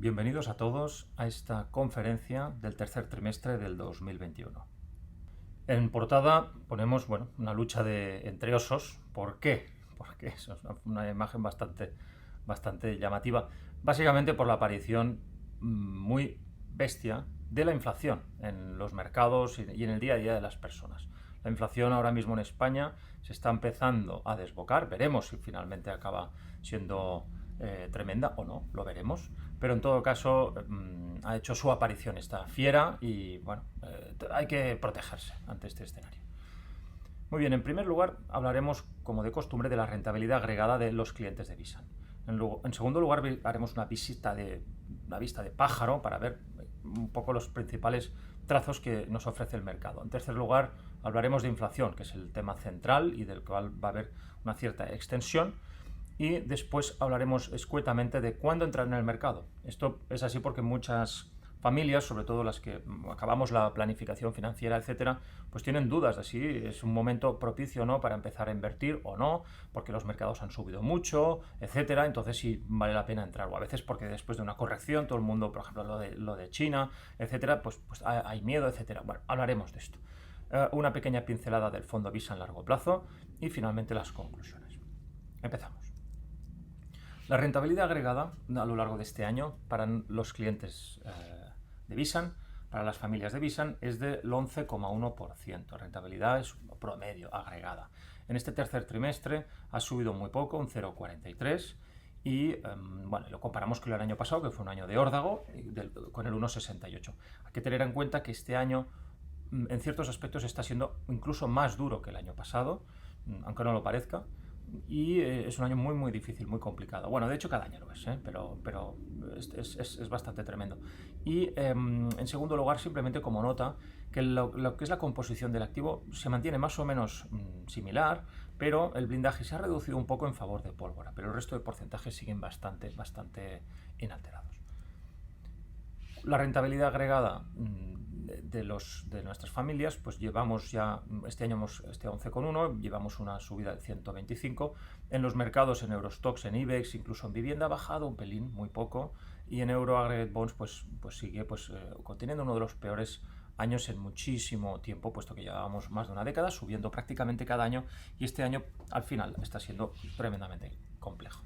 Bienvenidos a todos a esta conferencia del tercer trimestre del 2021. En portada ponemos una lucha entre osos. ¿Por qué? Porque eso es una imagen bastante llamativa. Básicamente por la aparición muy bestia de la inflación en los mercados y en el día a día de las personas. La inflación ahora mismo en España se está empezando a desbocar. Veremos si finalmente acaba siendo tremenda o no, lo veremos. Pero en todo caso ha hecho su aparición esta fiera y hay que protegerse ante este escenario. Muy bien, en primer lugar hablaremos, como de costumbre, de la rentabilidad agregada de los clientes de Visan. En segundo lugar haremos una vista de pájaro para ver un poco los principales trazos que nos ofrece el mercado. En tercer lugar hablaremos de inflación, que es el tema central y del cual va a haber una cierta extensión. Y después hablaremos escuetamente de cuándo entrar en el mercado. Esto es así porque muchas familias, sobre todo las que acabamos la planificación financiera, etcétera, pues tienen dudas de si es un momento propicio o no para empezar a invertir o no, porque los mercados han subido mucho, etcétera. Entonces sí vale la pena entrar. O a veces porque después de una corrección, todo el mundo, por ejemplo, lo de China, etcétera, pues hay miedo, etcétera. Bueno, hablaremos de esto. Una pequeña pincelada del fondo Visa en largo plazo y finalmente las conclusiones. Empezamos. La rentabilidad agregada a lo largo de este año para los clientes de Visan, para las familias de Visan, es del 11,1%. Rentabilidad es promedio agregada. En este tercer trimestre ha subido muy poco, un 0,43%. Y lo comparamos con el año pasado, que fue un año de órdago, con el 1,68. Hay que tener en cuenta que este año, en ciertos aspectos, está siendo incluso más duro que el año pasado, aunque no lo parezca. Y es un año muy difícil, muy complicado. Bueno, de hecho cada año lo es, pero es bastante tremendo. Y en segundo lugar, simplemente como nota, que lo que es la composición del activo se mantiene más o menos similar, pero el blindaje se ha reducido un poco en favor de pólvora, pero el resto de porcentajes siguen bastante inalterados. La rentabilidad agregada de nuestras familias, pues llevamos ya, este año hemos 11,1, llevamos una subida de 125. En los mercados, en Eurostoxx, en IBEX, incluso en vivienda ha bajado un pelín, muy poco, y en Euro Aggregate Bonds pues sigue conteniendo uno de los peores años en muchísimo tiempo, puesto que llevábamos más de una década subiendo prácticamente cada año, y este año al final está siendo tremendamente complejo.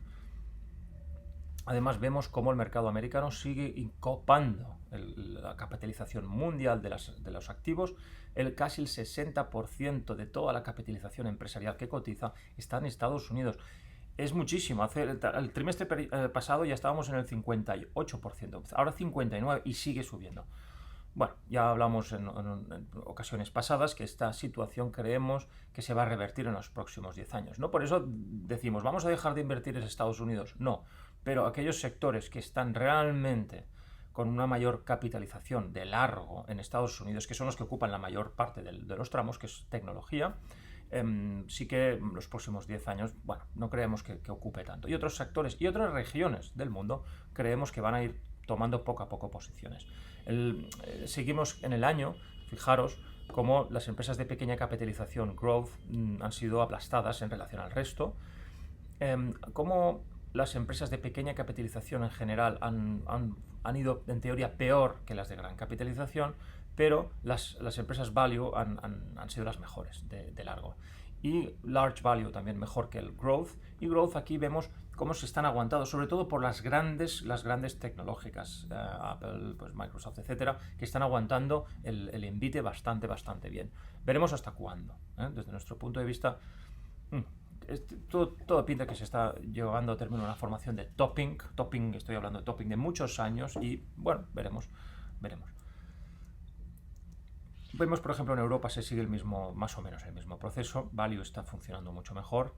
Además vemos cómo el mercado americano sigue copando la capitalización mundial de los activos. Casi el 60% de toda la capitalización empresarial que cotiza está en Estados Unidos. Es muchísimo. El trimestre pasado ya estábamos en el 58%, ahora 59% y sigue subiendo. Bueno, ya hablamos en ocasiones pasadas que esta situación creemos que se va a revertir en los próximos 10 años. No por eso decimos, vamos a dejar de invertir en Estados Unidos. No, pero aquellos sectores que están realmente con una mayor capitalización de largo en Estados Unidos, que son los que ocupan la mayor parte de los tramos, que es tecnología, sí que en los próximos 10 años, no creemos que ocupe tanto. Y otros sectores y otras regiones del mundo creemos que van a ir tomando poco a poco posiciones. Seguimos en el año, fijaros, cómo las empresas de pequeña capitalización, growth, han sido aplastadas en relación al resto, cómo las empresas de pequeña capitalización en general han ido en teoría peor que las de gran capitalización, pero las empresas value han sido las mejores de largo. Y large value también mejor que el growth. Y growth aquí vemos cómo se están aguantando, sobre todo por las grandes tecnológicas, Apple, pues Microsoft, etcétera, que están aguantando el envite bastante bien. Veremos hasta cuándo. Desde nuestro punto de vista, todo pinta que se está llevando a término una formación de topping. Estoy hablando de topping de muchos años y bueno, veremos. Vemos, por ejemplo, en Europa se sigue más o menos el mismo proceso. Value está funcionando mucho mejor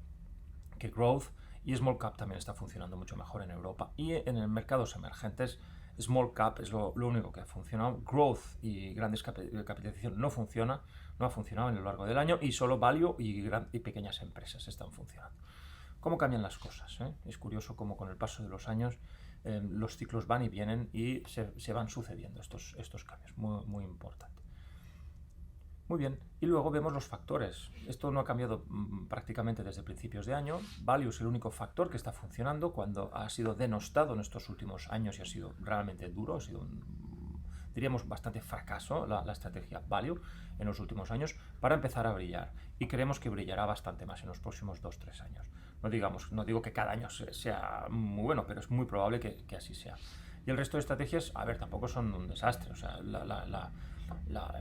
que Growth y Small Cap también está funcionando mucho mejor en Europa. Y en los mercados emergentes, Small Cap es lo único que ha funcionado. Growth y grandes capitalización no ha funcionado a lo largo del año y solo Value y pequeñas empresas están funcionando. ¿Cómo cambian las cosas? Es curioso cómo con el paso de los años los ciclos van y vienen y se van sucediendo estos cambios. Muy importante. Muy bien, y luego vemos los factores. Esto no ha cambiado prácticamente desde principios de año. Value es el único factor que está funcionando cuando ha sido denostado en estos últimos años y ha sido realmente duro, ha sido diríamos bastante fracaso la estrategia Value en los últimos años para empezar a brillar, y creemos que brillará bastante más en los próximos 2-3 años. No digo que cada año sea muy bueno, pero es muy probable que así sea. Y el resto de estrategias, a ver, tampoco son un desastre, o sea,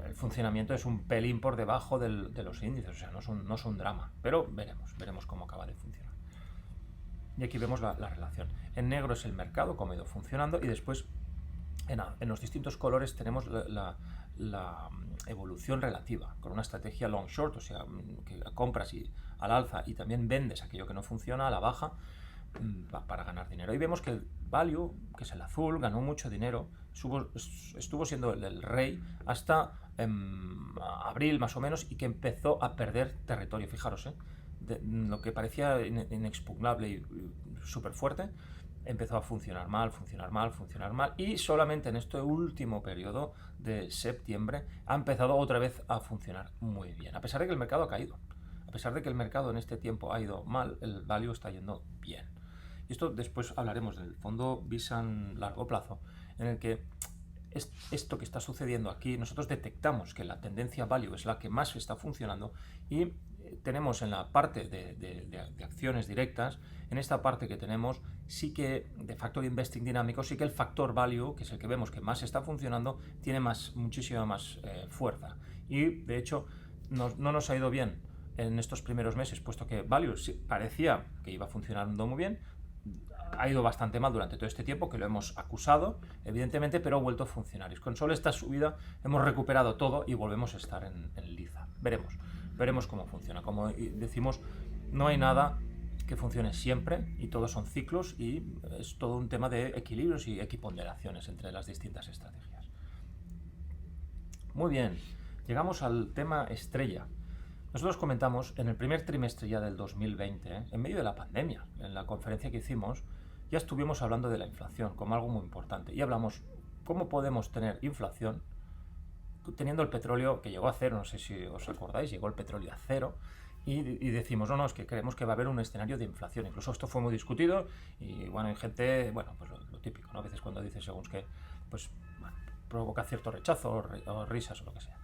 el funcionamiento es un pelín por debajo de los índices, o sea, no es un drama, pero veremos cómo acaba de funcionar. Y aquí vemos la relación. En negro es el mercado, cómo ha ido funcionando, y después en los distintos colores tenemos la evolución relativa, con una estrategia long short, o sea, que compras al alza y también vendes aquello que no funciona a la baja para ganar dinero. Y vemos que el value, que es el azul, ganó mucho dinero, estuvo siendo el rey hasta abril más o menos, y que empezó a perder territorio. Fijaros, lo que parecía inexpugnable y súper fuerte, empezó a funcionar mal, y solamente en este último periodo de septiembre ha empezado otra vez a funcionar muy bien, a pesar de que el mercado ha caído. A pesar de que el mercado en este tiempo ha ido mal, el value está yendo bien. Y esto después hablaremos del fondo Visan largo plazo, en el que esto que está sucediendo aquí, nosotros detectamos que la tendencia value es la que más está funcionando, y tenemos en la parte de acciones directas, en esta parte que tenemos, sí que de factor investing dinámico, sí que el factor value, que es el que vemos que más está funcionando, tiene muchísima más fuerza. Y de hecho no nos ha ido bien en estos primeros meses, puesto que value sí, parecía que iba funcionando muy bien. Ha ido bastante mal durante todo este tiempo, que lo hemos acusado, evidentemente, pero ha vuelto a funcionar. Y con solo esta subida hemos recuperado todo y volvemos a estar en liza. Veremos cómo funciona. Como decimos, no hay nada que funcione siempre, y todos son ciclos, y es todo un tema de equilibrios y equiponderaciones entre las distintas estrategias. Muy bien, llegamos al tema estrella. Nosotros comentamos en el primer trimestre ya del 2020, en medio de la pandemia, en la conferencia que hicimos, ya estuvimos hablando de la inflación como algo muy importante, y hablamos cómo podemos tener inflación teniendo el petróleo que llegó a cero. No sé si os acordáis, llegó el petróleo a cero, y decimos, no, es que creemos que va a haber un escenario de inflación. Incluso esto fue muy discutido, y bueno, hay gente, bueno, pues lo típico, ¿no? A veces cuando dices según que, pues bueno, provoca cierto rechazo o risas o lo que sea.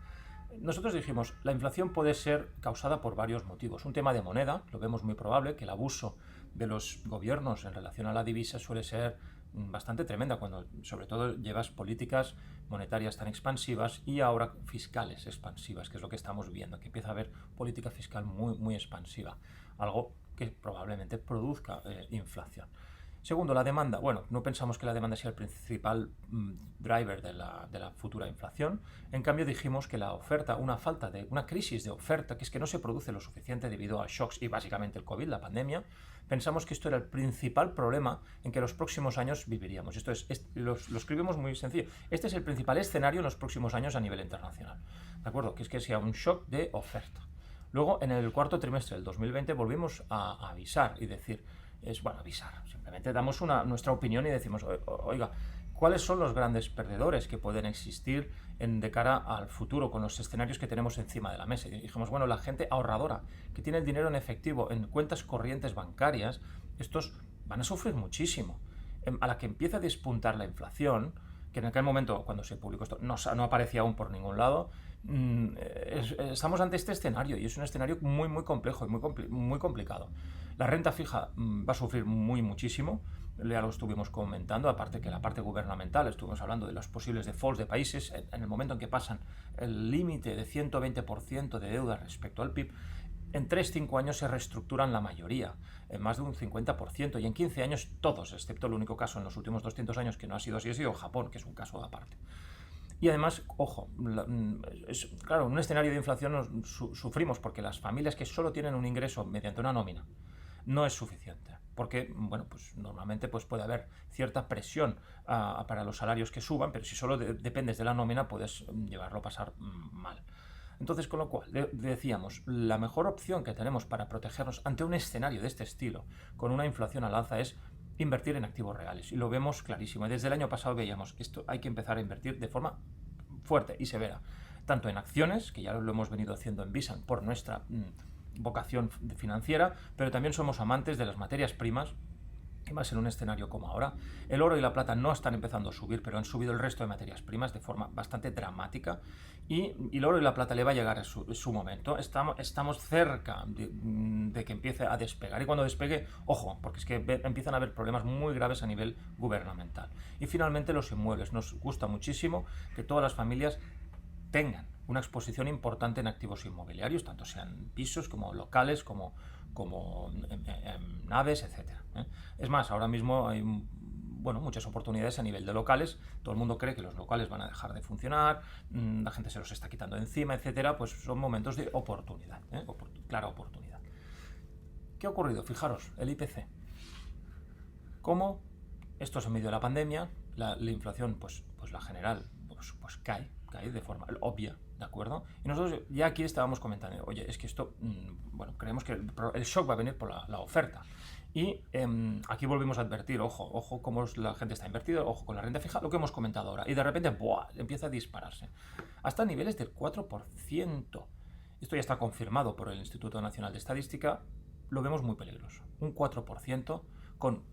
Nosotros dijimos, la inflación puede ser causada por varios motivos. Un tema de moneda, lo vemos muy probable, que el abuso de los gobiernos en relación a la divisa suele ser bastante tremenda cuando sobre todo llevas políticas monetarias tan expansivas y ahora fiscales expansivas, que es lo que estamos viendo, que empieza a haber política fiscal muy expansiva, algo que probablemente produzca inflación. Segundo, la demanda. Bueno, no pensamos que la demanda sea el principal driver de la futura inflación. En cambio, dijimos que la oferta, una crisis de oferta, que es que no se produce lo suficiente debido a shocks y básicamente el COVID, la pandemia, pensamos que esto era el principal problema en que los próximos años viviríamos. Esto lo escribimos muy sencillo. Este es el principal escenario en los próximos años a nivel internacional. ¿De acuerdo? Que es que sea un shock de oferta. Luego, en el cuarto trimestre del 2020, volvimos a avisar y decir, avisar. Simplemente damos nuestra opinión y decimos, oiga, ¿cuáles son los grandes perdedores que pueden existir de cara al futuro con los escenarios que tenemos encima de la mesa? Y dijimos, bueno, la gente ahorradora, que tiene el dinero en efectivo en cuentas corrientes bancarias, estos van a sufrir muchísimo. A la que empieza a despuntar la inflación, que en aquel momento, cuando se publicó esto, no aparecía aún por ningún lado, estamos ante este escenario, y es un escenario muy complejo y muy complicado. La renta fija va a sufrir muchísimo, ya lo estuvimos comentando, aparte que la parte gubernamental, estuvimos hablando de los posibles defaults de países, en el momento en que pasan el límite de 120% de deuda respecto al PIB, en 3-5 años se reestructuran la mayoría, en más de un 50%, y en 15 años todos, excepto el único caso en los últimos 200 años que no ha sido así, ha sido Japón, que es un caso aparte. Y además, ojo, claro, en un escenario de inflación sufrimos porque las familias que solo tienen un ingreso mediante una nómina no es suficiente, porque bueno, pues normalmente puede haber cierta presión para los salarios que suban, pero si solo dependes de la nómina puedes llevarlo a pasar mal. Entonces, con lo cual, decíamos, la mejor opción que tenemos para protegernos ante un escenario de este estilo, con una inflación al alza, es invertir en activos reales. Y lo vemos clarísimo. Desde el año pasado veíamos que esto hay que empezar a invertir de forma fuerte y severa tanto en acciones, que ya lo hemos venido haciendo en Visan por nuestra vocación financiera, pero también somos amantes de las materias primas, y más en un escenario como ahora. El oro y la plata no están empezando a subir, pero han subido el resto de materias primas de forma bastante dramática, y el oro y la plata le va a llegar a su momento. Estamos cerca de que empiece a despegar, y cuando despegue, ojo, porque es que empiezan a haber problemas muy graves a nivel gubernamental. Y finalmente los inmuebles. Nos gusta muchísimo que todas las familias tengan una exposición importante en activos inmobiliarios, tanto sean pisos como locales, como naves, etcétera. Es más, ahora mismo hay muchas oportunidades a nivel de locales. Todo el mundo cree que los locales van a dejar de funcionar, la gente se los está quitando encima, etcétera. Pues son momentos de oportunidad, clara oportunidad. ¿Qué ha ocurrido? Fijaros, el IPC. ¿Cómo? Esto es en medio de la pandemia, la inflación, pues la general, pues cae de forma obvia, ¿de acuerdo? Y nosotros ya aquí estábamos comentando, oye, es que esto, creemos que el shock va a venir por la oferta. Y aquí volvemos a advertir, ojo cómo la gente está invertida, ojo con la renta fija, lo que hemos comentado ahora. Y de repente, ¡buah!, empieza a dispararse. Hasta niveles del 4%. Esto ya está confirmado por el Instituto Nacional de Estadística. Lo vemos muy peligroso. Un 4% con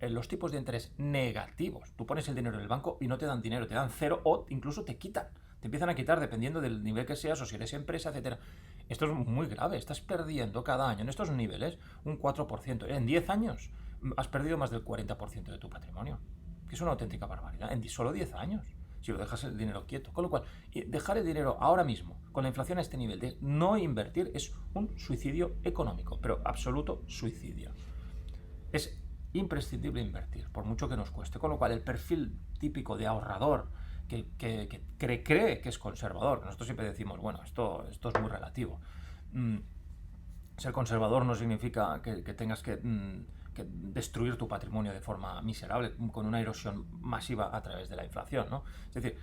los tipos de interés negativos. Tú pones el dinero en el banco y no te dan dinero, te dan cero o incluso te quitan. Te empiezan a quitar dependiendo del nivel que seas o si eres empresa, etcétera. Esto es muy grave. Estás perdiendo cada año en estos niveles un 4%. En 10 años has perdido más del 40% de tu patrimonio. Que es una auténtica barbaridad. En solo 10 años. Si lo dejas el dinero quieto. Con lo cual, dejar el dinero ahora mismo, con la inflación a este nivel, de no invertir, es un suicidio económico. Pero absoluto suicidio. Es imprescindible invertir, por mucho que nos cueste. Con lo cual, el perfil típico de ahorrador que cree que es conservador, nosotros siempre decimos, bueno, esto es muy relativo. Ser conservador no significa que tengas que destruir tu patrimonio de forma miserable, con una erosión masiva a través de la inflación, ¿no? Es decir,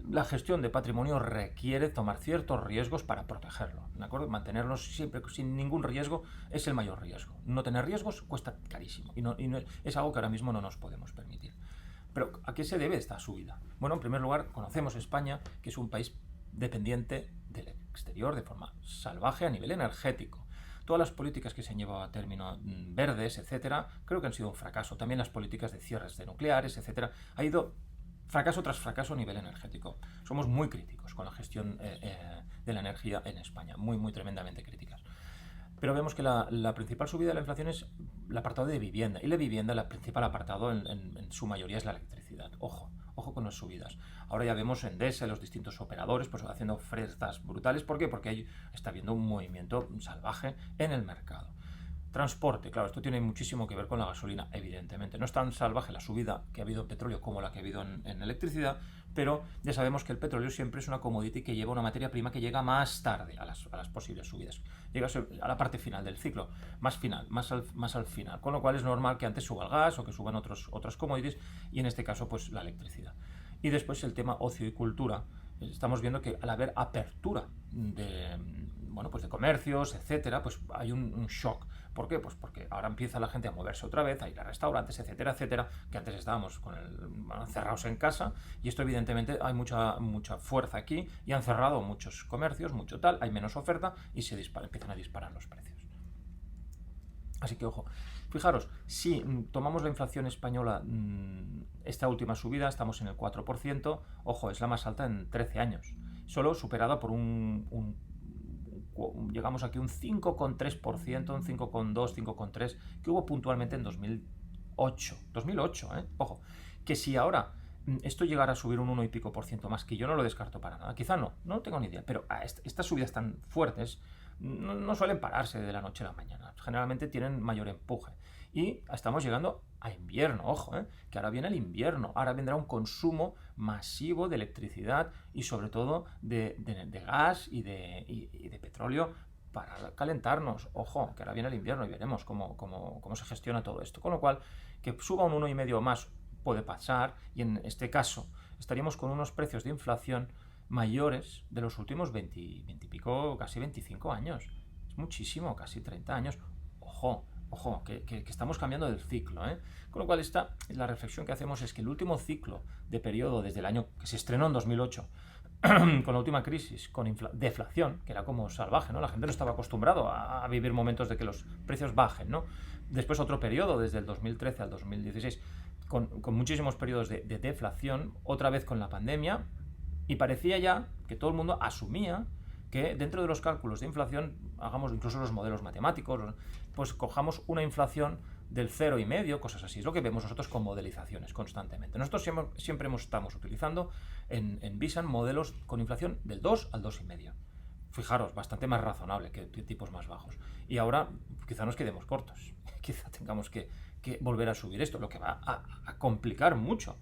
la gestión de patrimonio requiere tomar ciertos riesgos para protegerlo, ¿de acuerdo? Mantenerlos siempre sin ningún riesgo es el mayor riesgo. No tener riesgos cuesta carísimo y es algo que ahora mismo no nos podemos permitir. Pero ¿a qué se debe esta subida? Bueno, en primer lugar, conocemos España, que es un país dependiente del exterior de forma salvaje a nivel energético. Todas las políticas que se han llevado a término, verdes, etcétera, creo que han sido un fracaso. También las políticas de cierres de nucleares, etcétera, ha ido fracaso tras fracaso a nivel energético. Somos muy críticos con la gestión de la energía en España, muy tremendamente críticas. Pero vemos que la principal subida de la inflación es el apartado de vivienda. Y la vivienda, el principal apartado en su mayoría es la electricidad. Ojo con las subidas. Ahora ya vemos Endesa, los distintos operadores, pues haciendo ofertas brutales. ¿Por qué? Porque está habiendo un movimiento salvaje en el mercado. Transporte, claro, esto tiene muchísimo que ver con la gasolina, evidentemente. No es tan salvaje la subida que ha habido en petróleo como la que ha habido en electricidad, pero ya sabemos que el petróleo siempre es una commodity que lleva una materia prima que llega más tarde a las posibles subidas. Llega a la parte final del ciclo, más al final. Con lo cual es normal que antes suba el gas o que suban otras commodities, y en este caso pues la electricidad. Y después el tema ocio y cultura. Estamos viendo que al haber apertura de comercios, etcétera, pues hay un shock. ¿Por qué? Pues porque ahora empieza la gente a moverse otra vez, a ir a restaurantes, etcétera, que antes estábamos cerrados en casa, y esto evidentemente hay mucha fuerza aquí, y han cerrado muchos comercios, hay menos oferta y empiezan a disparar los precios. Así que ojo, fijaros, si tomamos la inflación española, esta última subida, estamos en el 4%, ojo, es la más alta en 13 años, solo superada por llegamos aquí un 5,3%, un 5,2, 5,3, que hubo puntualmente en 2008, ojo, que si ahora esto llegara a subir un 1 y pico por ciento más, que yo no lo descarto para nada, quizá no tengo ni idea, pero estas subidas tan fuertes no suelen pararse de la noche a la mañana, generalmente tienen mayor empuje. Y estamos llegando a invierno, ojo, que ahora viene el invierno, ahora vendrá un consumo masivo de electricidad y sobre todo de gas y de petróleo para calentarnos. Ojo, que ahora viene el invierno y veremos cómo se gestiona todo esto. Con lo cual, que suba un 1,5 más puede pasar, y en este caso estaríamos con unos precios de inflación mayores de los últimos 20 y pico, casi 25 años. Es muchísimo, casi 30 años. Ojo, Ojo, que estamos cambiando del ciclo, ¿eh? Con lo cual la reflexión que hacemos es que el último ciclo de periodo desde el año que se estrenó en 2008 con la última crisis, con deflación, que era como salvaje, ¿no? La gente no estaba acostumbrado a vivir momentos de que los precios bajen, ¿no? Después otro periodo, desde el 2013 al 2016, con muchísimos periodos de deflación, otra vez con la pandemia, y parecía ya que todo el mundo asumía que dentro de los cálculos de inflación, hagamos incluso los modelos matemáticos, pues cojamos una inflación del 0,5, cosas así. Es lo que vemos nosotros con modelizaciones constantemente. Nosotros siempre estamos utilizando en Visan modelos con inflación del 2 al 2,5. Fijaros, bastante más razonable que tipos más bajos. Y ahora quizá nos quedemos cortos. Quizá tengamos que volver a subir esto, lo que va a complicar mucho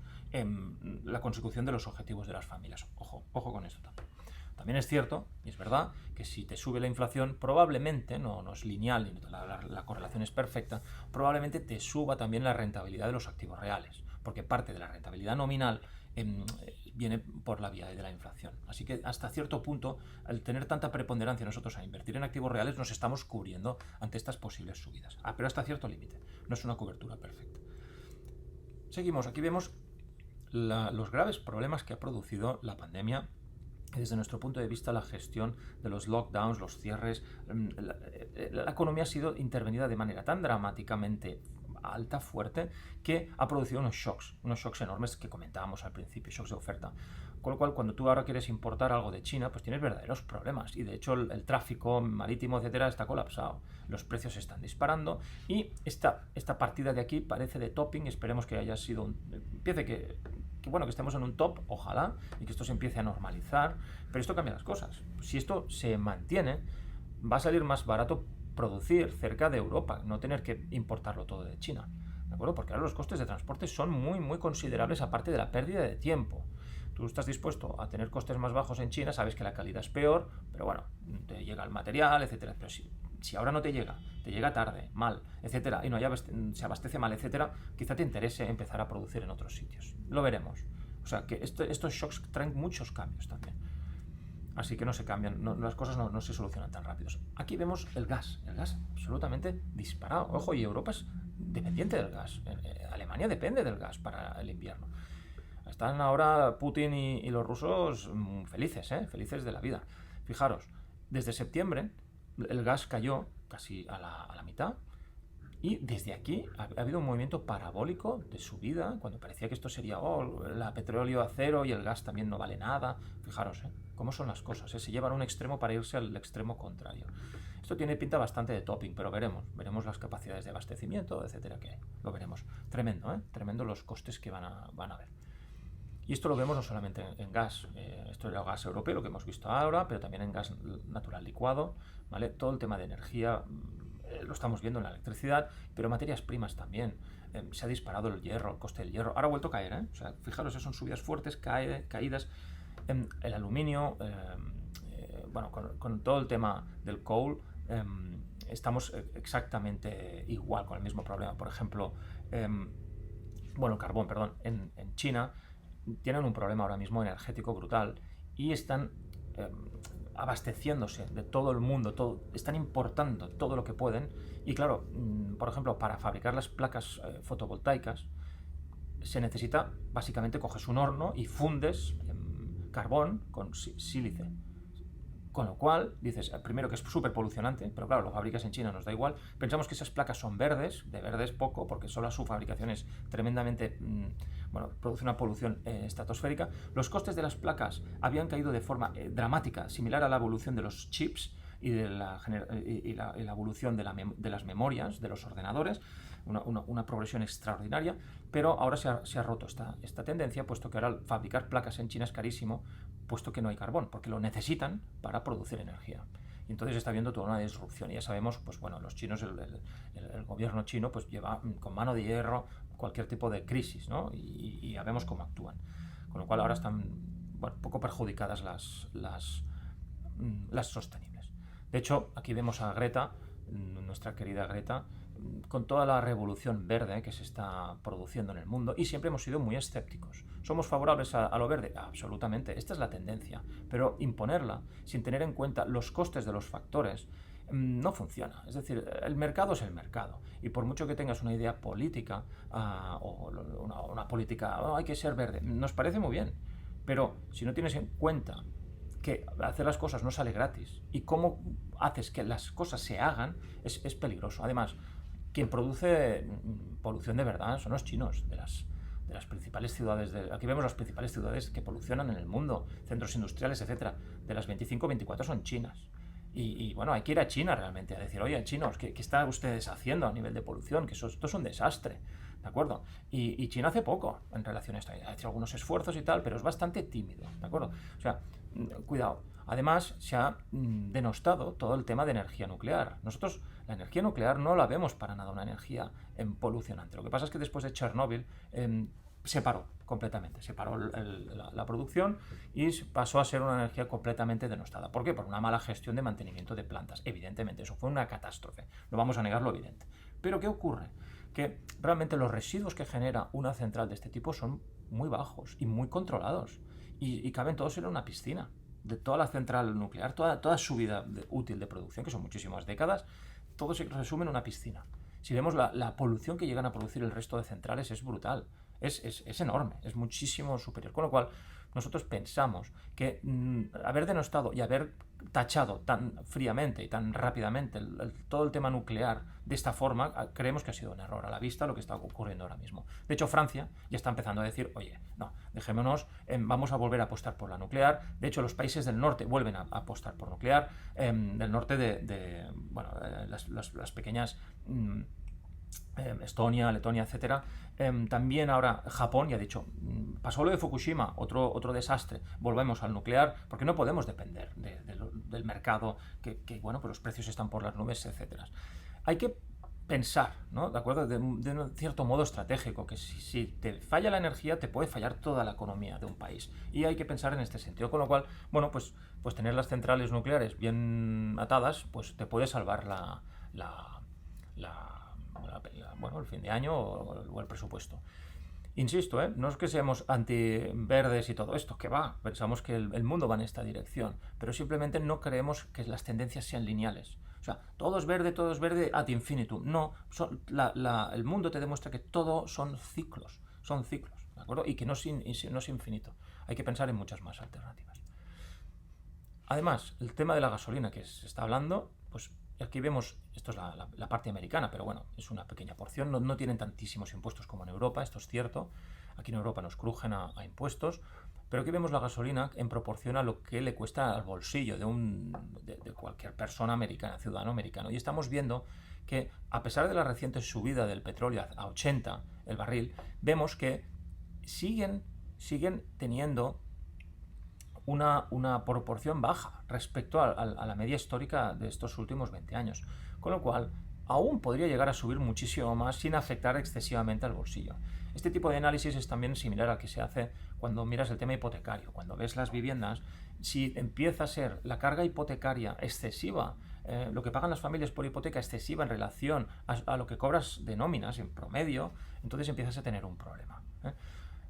la consecución de los objetivos de las familias. Ojo con esto también. También es cierto, y es verdad, que si te sube la inflación, probablemente, no es lineal, la correlación es perfecta, probablemente te suba también la rentabilidad de los activos reales, porque parte de la rentabilidad nominal viene por la vía de la inflación. Así que hasta cierto punto, al tener tanta preponderancia nosotros a invertir en activos reales, nos estamos cubriendo ante estas posibles subidas. Pero hasta cierto límite, no es una cobertura perfecta. Seguimos, aquí vemos los graves problemas que ha producido la pandemia. Desde nuestro punto de vista, la gestión de los lockdowns, los cierres, la economía ha sido intervenida de manera tan dramáticamente alta, fuerte, que ha producido unos shocks enormes que comentábamos al principio, shocks de oferta. Con lo cual, cuando tú ahora quieres importar algo de China, pues tienes verdaderos problemas. Y de hecho, el tráfico marítimo, etcétera, está colapsado. Los precios se están disparando. Y esta partida de aquí parece de topping. Esperemos que haya sido empiece que estemos en un top, ojalá, y que esto se empiece a normalizar. Pero esto cambia las cosas. Si esto se mantiene, va a salir más barato producir cerca de Europa, no tener que importarlo todo de China. ¿De acuerdo? Porque ahora los costes de transporte son muy, muy considerables, aparte de la pérdida de tiempo. Tú estás dispuesto a tener costes más bajos en China, sabes que la calidad es peor, pero bueno, te llega el material, etcétera. Pero si ahora no te llega tarde, mal, etcétera, y se abastece mal, etcétera, quizá te interese empezar a producir en otros sitios. Lo veremos. O sea, que estos shocks traen muchos cambios también. Así que no se cambian, las cosas no se solucionan tan rápidos. Aquí vemos el gas absolutamente disparado. Ojo, y Europa es dependiente del gas. Alemania depende del gas para el invierno. Están ahora Putin y los rusos felices, felices de la vida. Fijaros, desde septiembre el gas cayó casi a la mitad. Y desde aquí ha habido un movimiento parabólico de subida, cuando parecía que esto sería el petróleo a cero y el gas también no vale nada. Fijaros, cómo son las cosas, se llevan a un extremo para irse al extremo contrario. Esto tiene pinta bastante de topping, pero veremos las capacidades de abastecimiento, etcétera, que hay. Lo veremos. Tremendo los costes que van a haber. Y esto lo vemos no solamente en gas, esto es el gas europeo, lo que hemos visto ahora, pero también en gas natural licuado, ¿vale? Todo el tema de energía lo estamos viendo en la electricidad, pero materias primas también. Se ha disparado el hierro, el coste del hierro. Ahora ha vuelto a caer, O sea, fijaros, son subidas fuertes, caídas. El aluminio, con todo el tema del coal, estamos exactamente igual, con el mismo problema. Por ejemplo, el carbón, perdón, en China tienen un problema ahora mismo energético brutal y están abasteciéndose de todo el mundo, están importando todo lo que pueden. Y claro, por ejemplo, para fabricar las placas fotovoltaicas se necesita, básicamente coges un horno y fundes carbón con sílice. Con lo cual, dices, primero que es súper polucionante, pero claro, lo fabricas en China, nos da igual. Pensamos que esas placas son verdes, de verdes poco, porque solo su fabricación es tremendamente, produce una polución estratosférica. Los costes de las placas habían caído de forma dramática, similar a la evolución de los chips y la evolución de las memorias, de los ordenadores, una progresión extraordinaria, pero ahora se ha roto esta tendencia, puesto que ahora fabricar placas en China es carísimo, puesto que no hay carbón, porque lo necesitan para producir energía. Y entonces está habiendo toda una disrupción. Y ya sabemos, los chinos, el gobierno chino, pues lleva con mano de hierro cualquier tipo de crisis, ¿no? Y ya vemos cómo actúan. Con lo cual ahora están poco perjudicadas las sostenibles. De hecho, aquí vemos a Greta, nuestra querida Greta, con toda la revolución verde que se está produciendo en el mundo, y siempre hemos sido muy escépticos. ¿Somos favorables a lo verde? Absolutamente, esta es la tendencia, pero imponerla sin tener en cuenta los costes de los factores no funciona. Es decir, el mercado es el mercado. Y por mucho que tengas una idea política o una política, hay que ser verde, nos parece muy bien. Pero si no tienes en cuenta que hacer las cosas no sale gratis y cómo haces que las cosas se hagan, es peligroso. Además, quien produce polución de verdad son los chinos, de las principales ciudades. Aquí vemos las principales ciudades que polucionan en el mundo, centros industriales, etcétera. De las 25, 24 son chinas. Bueno, hay que ir a China realmente a decir, oye, chinos, ¿qué están ustedes haciendo a nivel de polución? Que esto es un desastre, ¿de acuerdo? Y China hace poco en relación a esto. Ha hecho algunos esfuerzos y tal, pero es bastante tímido, ¿de acuerdo? O sea, cuidado. Además, se ha denostado todo el tema de energía nuclear. Nosotros la energía nuclear no la vemos para nada una energía polucionante. Lo que pasa es que después de Chernóbil se paró completamente, se paró la producción y pasó a ser una energía completamente denostada. ¿Por qué? Por una mala gestión de mantenimiento de plantas. Evidentemente, eso fue una catástrofe. No vamos a negar lo evidente. Pero ¿qué ocurre? Que realmente los residuos que genera una central de este tipo son muy bajos y muy controlados. Y caben todos en una piscina. De toda la central nuclear, toda su vida útil de producción, que son muchísimas décadas, todo se resume en una piscina. Si vemos la polución que llegan a producir el resto de centrales, es brutal. Es enorme, es muchísimo superior. Con lo cual, nosotros pensamos que haber denostado y haber tachado tan fríamente y tan rápidamente todo el tema nuclear de esta forma, creemos que ha sido un error a la vista lo que está ocurriendo ahora mismo. De hecho, Francia ya está empezando a decir, oye, no, dejémonos, vamos a volver a apostar por la nuclear. De hecho, los países del norte vuelven a apostar por nuclear. Del norte las pequeñas... Estonia, Letonia, etcétera. También ahora Japón ya ha dicho, pasó lo de Fukushima, otro desastre, volvemos al nuclear, porque no podemos depender del mercado, bueno, pues los precios están por las nubes, etcétera. Hay que pensar, ¿no? ¿De acuerdo? De un cierto modo estratégico, que si te falla la energía, te puede fallar toda la economía de un país. Y hay que pensar en este sentido. Con lo cual, bueno, pues tener las centrales nucleares bien atadas, pues te puede salvar el fin de año o el presupuesto. Insisto, no es que seamos antiverdes y todo esto, que va, pensamos que el mundo va en esta dirección, pero simplemente no creemos que las tendencias sean lineales. O sea, todo es verde ad infinitum. No, el mundo te demuestra que todo son ciclos, ¿de acuerdo? Y que no es infinito. Hay que pensar en muchas más alternativas. Además, el tema de la gasolina que se está hablando, pues aquí vemos, esto es la parte americana, pero bueno, es una pequeña porción, no tienen tantísimos impuestos como en Europa, esto es cierto. Aquí en Europa nos crujen a impuestos, pero aquí vemos la gasolina en proporción a lo que le cuesta al bolsillo de cualquier persona americana, ciudadano americano. Y estamos viendo que a pesar de la reciente subida del petróleo a 80 el barril, vemos que siguen teniendo una proporción baja respecto a la media histórica de estos últimos 20 años. Con lo cual, aún podría llegar a subir muchísimo más sin afectar excesivamente al bolsillo. Este tipo de análisis es también similar al que se hace cuando miras el tema hipotecario. Cuando ves las viviendas, si empieza a ser la carga hipotecaria excesiva, lo que pagan las familias por hipoteca excesiva en relación a lo que cobras de nóminas en promedio, entonces empiezas a tener un problema.